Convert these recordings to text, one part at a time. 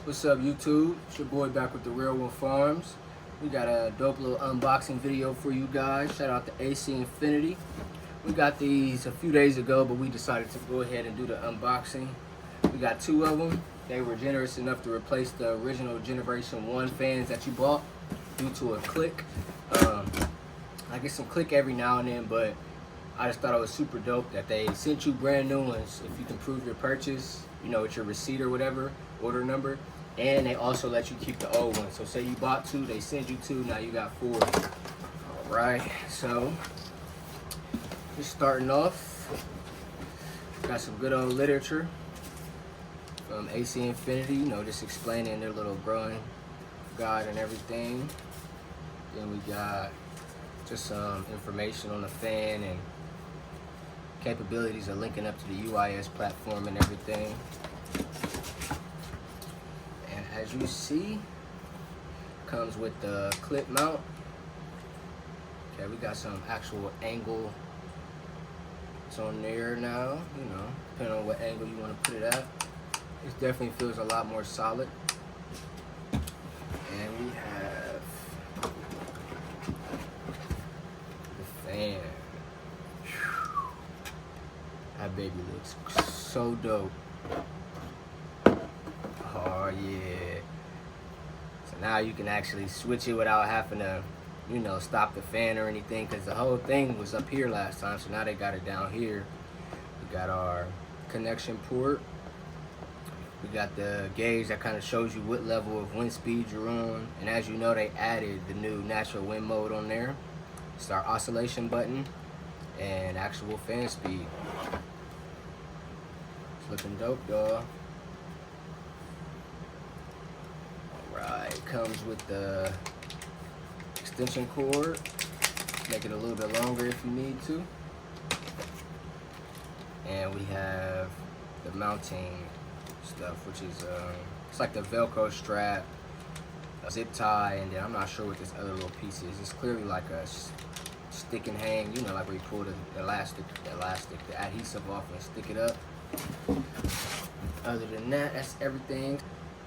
What's up, YouTube? It's your boy back with the Real One Farms. We got a dope little unboxing video for you guys. Shout out to AcInfinity. We got these a few days ago, but we decided to go ahead and do the unboxing. We got two of them. They were generous enough to replace the original Generation 1 fans that you bought due to a click. I get some click every now and then, but I just thought it was super dope that they sent you brand new ones if you can prove your purchase, you know, with your receipt or whatever, order number. And they also let you keep the old one. So say you bought two, they send you two, now you got four. All right, so just starting off, got some good old literature from AcInfinity, you know, just explaining their little growing guide and everything. Then we got just some information on the fan and capabilities of linking up to the UIS platform and everything. And as you see, comes with the clip mount. Okay, we got some actual angle. It's on there now, you know, depending on what angle you want to put it at. It definitely feels a lot more solid. And we have the fan. That baby looks so dope. Oh yeah. So now you can actually switch it without having to, you know, stop the fan or anything, because the whole thing was up here last time, so now they got it down here. We got our connection port. We got the gauge that kind of shows you what level of wind speed you're on. And as you know, they added the new natural wind mode on there. It's our oscillation button and actual fan speed. It's looking dope, y'all. Alright, comes with the extension cord. Make it a little bit longer if you need to. And we have the mounting stuff, which is it's like the Velcro strap, a zip tie, and then I'm not sure what this other little piece is. It's clearly like a stick and hang, you know, like where you pull the elastic, the adhesive off and stick it up. Other than that, that's everything.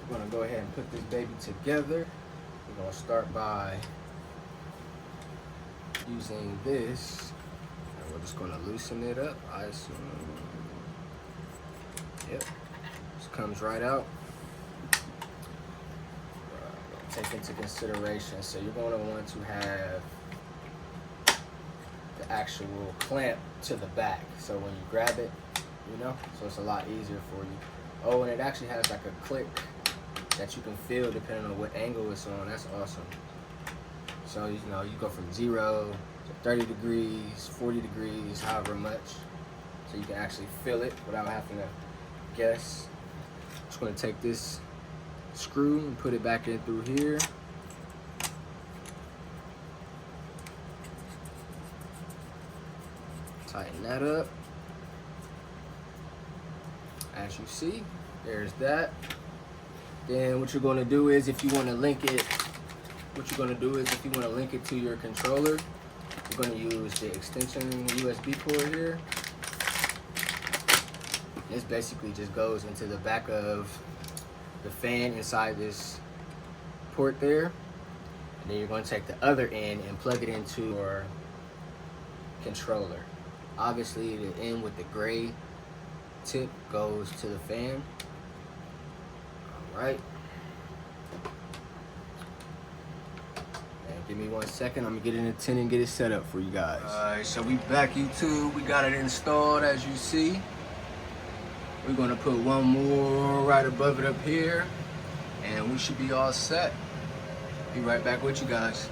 We're gonna go ahead and put this baby together. We're gonna start by using this, and we're just gonna loosen it up, I assume. Yep. Comes right out. Take into consideration, so you're going to want to have the actual clamp to the back, so when you grab it, you know, so it's a lot easier for you. Oh, and it actually has like a click that you can feel depending on what angle it's on. That's awesome. So, you know, you go from 0 to 30 degrees, 40 degrees, however much, so you can actually feel it without having to guess. Just going to take this screw and put it back in through here. Tighten that up. As you see, there's that. Then what you're going to do is, if you want to link it, to your controller, you're going to use the extension USB cord here. This basically just goes into the back of the fan inside this port there. And then you're going to take the other end and plug it into your controller. Obviously, the end with the gray tip goes to the fan. All right. And give me 1 second. I'm going to get in the tin and get it set up for you guys. All right, so we back, YouTube. We got it installed, as you see. We're gonna put one more right above it up here, and we should be all set. Be right back with you guys.